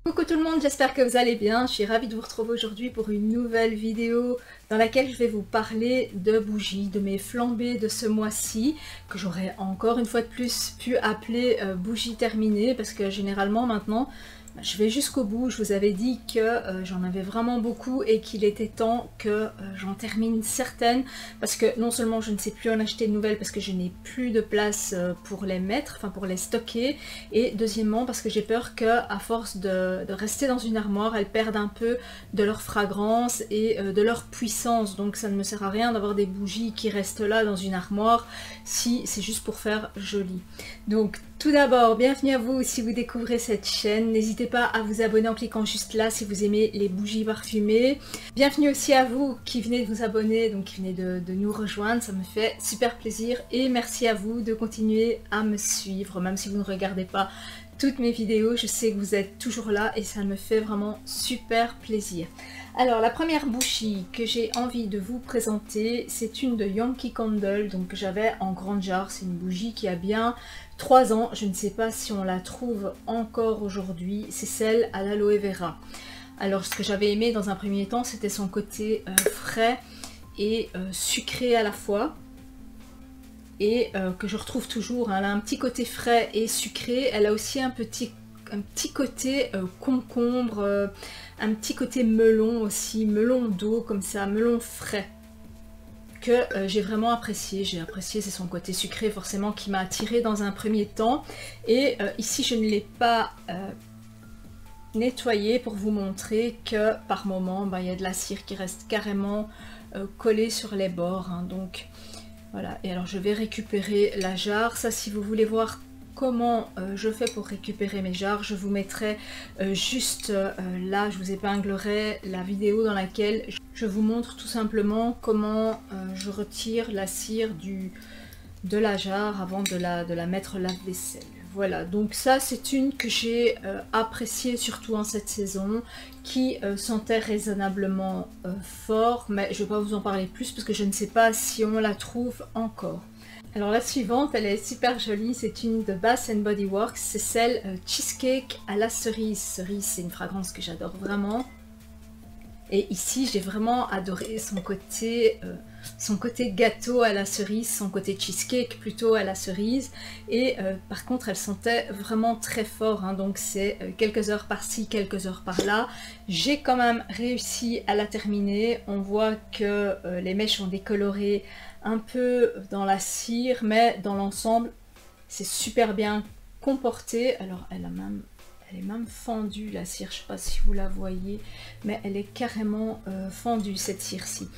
Coucou tout le monde, j'espère que vous allez bien. Je suis ravie de vous retrouver aujourd'hui pour une nouvelle vidéo dans laquelle je vais vous parler de bougies, de mes flambées de ce mois-ci, que j'aurais encore une fois de plus pu appeler bougies terminées, parce que généralement maintenant, je vais jusqu'au bout. Je vous avais dit que j'en avais vraiment beaucoup et qu'il était temps que j'en termine certaines, parce que non seulement je ne sais plus en acheter de nouvelles parce que je n'ai plus de place pour les mettre, enfin pour les stocker, et deuxièmement parce que j'ai peur que à force de rester dans une armoire, elles perdent un peu de leur fragrance et de leur puissance. Donc ça ne me sert à rien d'avoir des bougies qui restent là dans une armoire si c'est juste pour faire joli. Donc tout d'abord, bienvenue à vous si vous découvrez cette chaîne. N'hésitez pas à vous abonner en cliquant juste là si vous aimez les bougies parfumées. Bienvenue aussi à vous qui venez de vous abonner, donc qui venez de nous rejoindre. Ça me fait super plaisir et merci à vous de continuer à me suivre. Même si vous ne regardez pas toutes mes vidéos, je sais que vous êtes toujours là et ça me fait vraiment super plaisir. Alors la première bougie que j'ai envie de vous présenter, c'est une de Yankee Candle, donc que j'avais en grande jarre. C'est une bougie qui a bien 3 ans, je ne sais pas si on la trouve encore aujourd'hui, c'est celle à l'aloe vera. Alors ce que j'avais aimé dans un premier temps, c'était son côté frais et sucré à la fois, et que je retrouve toujours. Elle a un petit côté frais et sucré, elle a aussi un petit côté concombre, un petit côté melon aussi, melon d'eau comme ça, melon frais, que j'ai vraiment apprécié. C'est son côté sucré forcément qui m'a attiré dans un premier temps. Et ici je ne l'ai pas nettoyé pour vous montrer que par moment il y a de la cire qui reste carrément collée sur les bords, hein. Donc voilà, et alors je vais récupérer la jarre. Ça, si vous voulez voir comment je fais pour récupérer mes jarres, je vous mettrai juste là, je vous épinglerai la vidéo dans laquelle je vous montre tout simplement comment je retire la cire de la jarre avant de la mettre lave-vaisselle. Voilà, donc ça c'est une que j'ai appréciée surtout en cette saison, qui sentait raisonnablement fort, mais je ne vais pas vous en parler plus parce que je ne sais pas si on la trouve encore. Alors la suivante, elle est super jolie, c'est une de Bath & Body Works, c'est celle Cheesecake à la cerise. Cerise, c'est une fragrance que j'adore vraiment. Et ici, j'ai vraiment adoré son côté gâteau à la cerise, son côté cheesecake plutôt à la cerise. Et par contre, elle sentait vraiment très fort, hein, donc c'est quelques heures par-ci, quelques heures par-là. J'ai quand même réussi à la terminer. On voit que les mèches ont décoloré un peu dans la cire, mais dans l'ensemble, c'est super bien comporté. Alors, elle est même fendue la cire, je ne sais pas si vous la voyez, mais elle est carrément fendue cette cire-ci.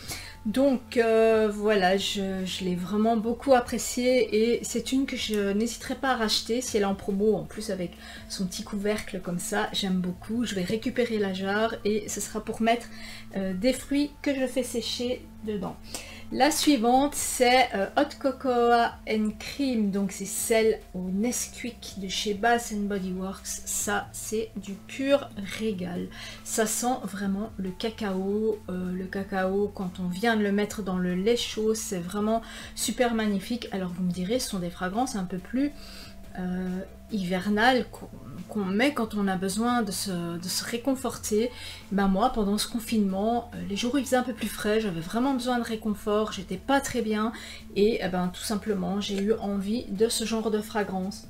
Donc voilà, je l'ai vraiment beaucoup appréciée et c'est une que je n'hésiterai pas à racheter si elle est en promo, en plus avec son petit couvercle comme ça, j'aime beaucoup. Je vais récupérer la jarre et ce sera pour mettre des fruits que je fais sécher dedans. La suivante, c'est Hot Cocoa and Cream, donc c'est celle au Nesquik de chez Bath & Body Works. Ça, c'est du pur régal. Ça sent vraiment le cacao. Quand on vient de le mettre dans le lait chaud, c'est vraiment super magnifique. Alors vous me direz, ce sont des fragrances un peu plus hivernales qu'on met quand on a besoin de se réconforter. Ben moi, pendant ce confinement, les jours où il faisait un peu plus frais, j'avais vraiment besoin de réconfort, j'étais pas très bien et ben tout simplement j'ai eu envie de ce genre de fragrance.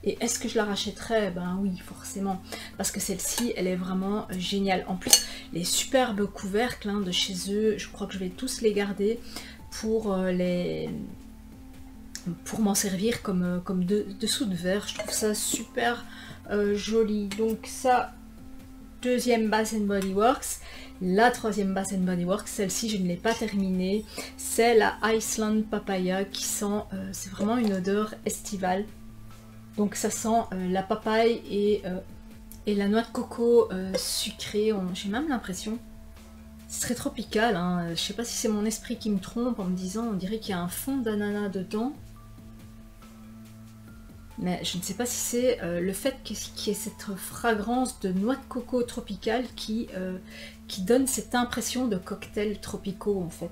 Et est-ce que je la rachèterais? Ben oui, forcément, parce que celle-ci, elle est vraiment géniale. En plus, les superbes couvercles de chez eux, je crois que je vais tous les garder pour m'en servir comme dessous de verre. Je trouve ça super joli. Donc ça, deuxième Bath & Body Works. La troisième Bath & Body Works, celle-ci je ne l'ai pas terminée, c'est la Iceland Papaya qui sent, c'est vraiment une odeur estivale. Donc ça sent la papaye et la noix de coco sucrée. J'ai même l'impression, c'est très tropical, hein. Je sais pas si c'est mon esprit qui me trompe en me disant on dirait qu'il y a un fond d'ananas dedans. Mais je ne sais pas si c'est le fait qu'il y ait cette fragrance de noix de coco tropicale qui donne cette impression de cocktails tropicaux en fait.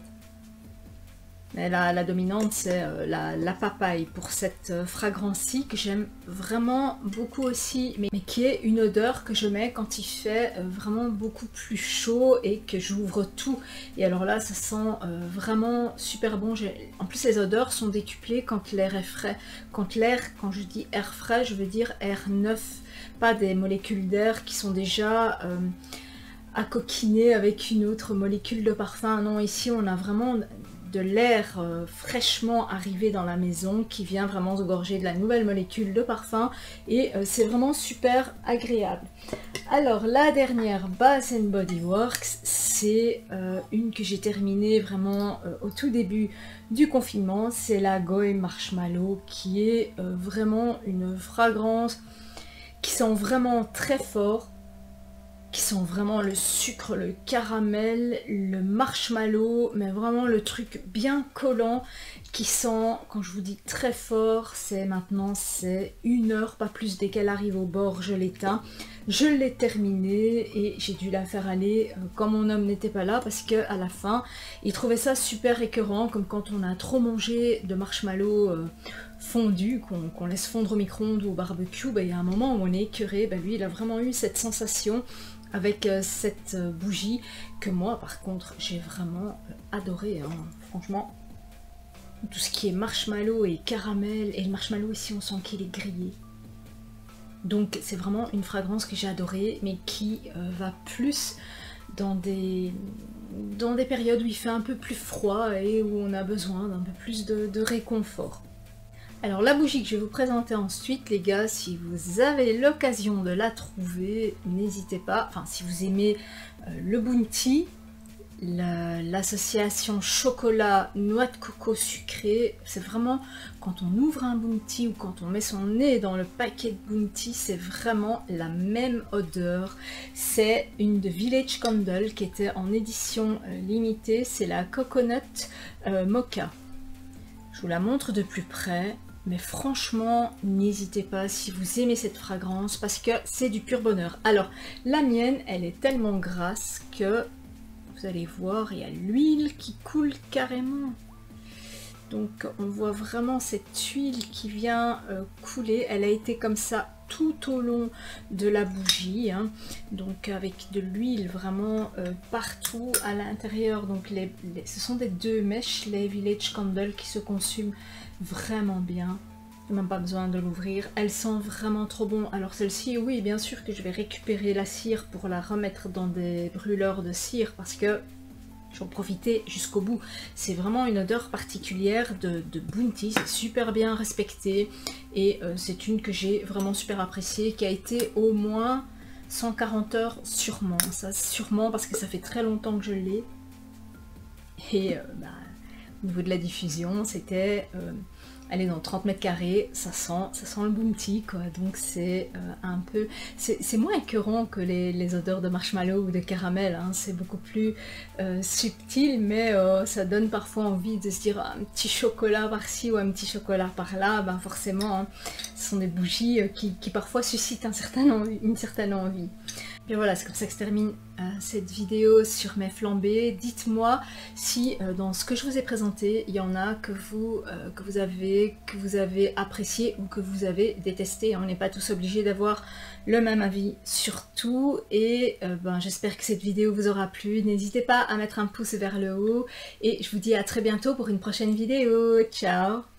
Mais la dominante, c'est la papaye pour cette fragrance-ci que j'aime vraiment beaucoup aussi, mais qui est une odeur que je mets quand il fait vraiment beaucoup plus chaud et que j'ouvre tout. Et alors là, ça sent vraiment super bon. En plus, les odeurs sont décuplées quand l'air est frais. Quand je dis air frais, je veux dire air neuf, pas des molécules d'air qui sont déjà à coquiner avec une autre molécule de parfum. Non, ici, on a vraiment de l'air fraîchement arrivé dans la maison qui vient vraiment se gorger de la nouvelle molécule de parfum et c'est vraiment super agréable. Alors la dernière Bath & Body Works, c'est une que j'ai terminée vraiment au tout début du confinement, c'est la Goy Marshmallow qui est vraiment une fragrance qui sent vraiment très fort, qui sont vraiment le sucre, le caramel, le marshmallow, mais vraiment le truc bien collant qui sent, quand je vous dis très fort, c'est maintenant, c'est 1 heure, pas plus, dès qu'elle arrive au bord, je l'éteins. Je l'ai terminée et j'ai dû la faire aller quand mon homme n'était pas là parce qu'à la fin, il trouvait ça super écœurant, comme quand on a trop mangé de marshmallow fondu, qu'on laisse fondre au micro-ondes ou au barbecue, il y a un moment où on est écœuré, lui il a vraiment eu cette sensation avec cette bougie que moi par contre j'ai vraiment adoré, hein. Franchement tout ce qui est marshmallow et caramel, et le marshmallow ici on sent qu'il est grillé, donc c'est vraiment une fragrance que j'ai adorée mais qui va plus dans des périodes où il fait un peu plus froid et où on a besoin d'un peu plus de réconfort. Alors la bougie que je vais vous présenter ensuite, les gars, si vous avez l'occasion de la trouver, n'hésitez pas, enfin si vous aimez le Bounty, l'association chocolat noix de coco sucré, c'est vraiment quand on ouvre un Bounty ou quand on met son nez dans le paquet de Bounty, c'est vraiment la même odeur. C'est une de Village Candle qui était en édition limitée, c'est la Coconut Mocha. Je vous la montre de plus près. Mais franchement, n'hésitez pas si vous aimez cette fragrance parce que c'est du pur bonheur. Alors, la mienne, elle est tellement grasse que, vous allez voir, il y a l'huile qui coule carrément. Donc, on voit vraiment cette huile qui vient couler. Elle a été comme ça tout au long de la bougie, hein. Donc avec de l'huile vraiment partout à l'intérieur. Donc ce sont des 2 mèches, les Village Candle, qui se consument vraiment bien. Même pas besoin de l'ouvrir, elle sent vraiment trop bon. Alors celle-ci, oui, bien sûr que je vais récupérer la cire pour la remettre dans des brûleurs de cire parce que j'en profiter jusqu'au bout. C'est vraiment une odeur particulière de Bounty, c'est super bien respecté et c'est une que j'ai vraiment super appréciée, qui a été au moins 140 heures sûrement, ça sûrement parce que ça fait très longtemps que je l'ai. Et au niveau de la diffusion, c'était elle est dans 30 mètres carrés, ça sent le Bounty quoi, donc c'est un peu, c'est moins écœurant que les odeurs de marshmallow ou de caramel, hein. C'est beaucoup plus subtil, mais ça donne parfois envie de se dire un petit chocolat par-ci ou un petit chocolat par-là, forcément, hein, ce sont des bougies qui parfois suscitent une certaine envie. Et voilà, c'est comme ça que se termine cette vidéo sur mes flambées. Dites-moi si dans ce que je vous ai présenté, il y en a que vous avez apprécié ou que vous avez détesté. On n'est pas tous obligés d'avoir le même avis sur tout. Et j'espère que cette vidéo vous aura plu. N'hésitez pas à mettre un pouce vers le haut. Et je vous dis à très bientôt pour une prochaine vidéo. Ciao!